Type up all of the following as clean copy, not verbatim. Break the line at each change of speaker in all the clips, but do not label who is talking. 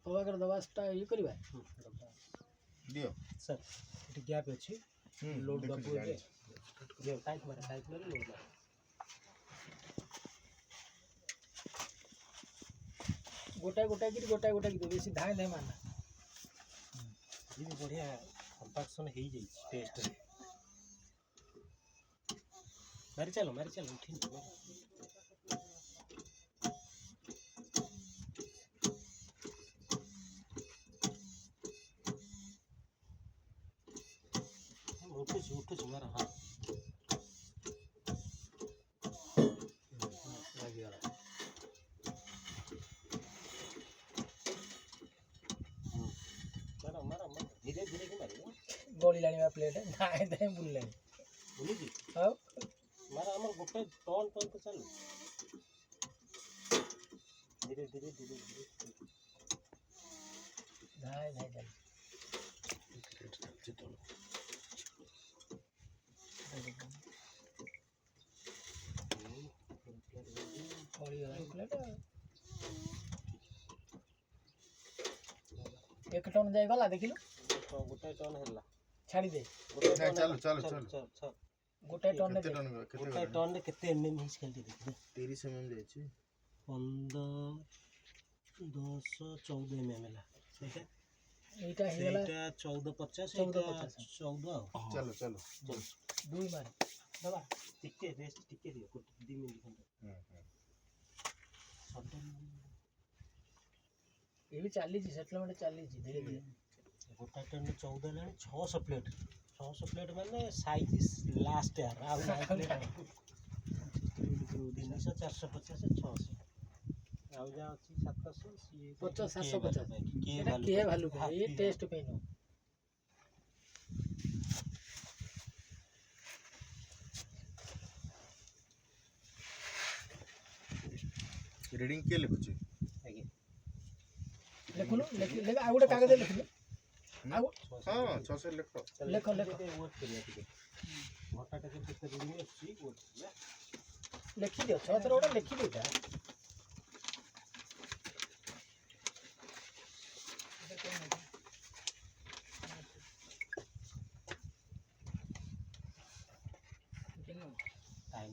ତବାକର ଦବାଟା ଇଏ କରିବା
ଦିଅ
ସାର୍ ଏଠି ଗ୍ୟାପ୍ ଅଛି ଲୋଡ୍ ବାବୁ ଏବେ ଟାଇଟ୍ ମାରେ ଲୋଡ୍ ମାରେ
ଗୋଟାଏ କି ବେଶୀ ଧାଇଁ ଧାଇଁ ମାରନା
ये बढ़िया कंपाक्शन हो जाई टेस्ट रे मारी चलो उठी उठू मारा हाँ धीरे धीरे के मारियो
गोली लानी में प्लेट धाଇଁ धाଇଁ बुल्ले
बुझी
हां
मारा हमर गोटे टर्न तो चल धीरे धीरे
धाଇଁ धाଇଁ चल प्लेट एक टन जाय गला देखिलु
गोटे टन हैला
छाड़ी दे
चलो
गोटे टन
गोटे टन रे केते एमएम हिस खेलती देख
30 mm जायछि
15 10 14 एमएम हैला सेटा
एटा हेला
एटा 1450 14
चलो
दुई मार दबा
टिके रेस्ट टिके दियो 2 मिनिट खंड
ये भी चली जी सेटलमेंट चली जी धीरे धीरे
गोटा टन 14 लानी 600 प्लेट माने साइज लास्ट यार आ प्लेट 300 450 600 आउ जा अछि 700
50 750 एटा के वैल्यू पे ये टेस्ट पे नो
रीडिंग के लिखुची
आगे
लेखुनु लेख आ गोटे कागज लिखिले आ
हां 600 लिखो
लेख
वर्क करिया ଟିକେ घटा टा केते रीडिंग अछि वर्क
लिखि दियो 600 गोटे लिखि दियो टाइम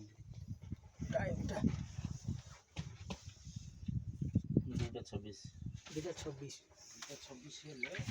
2:26
2:26
हेले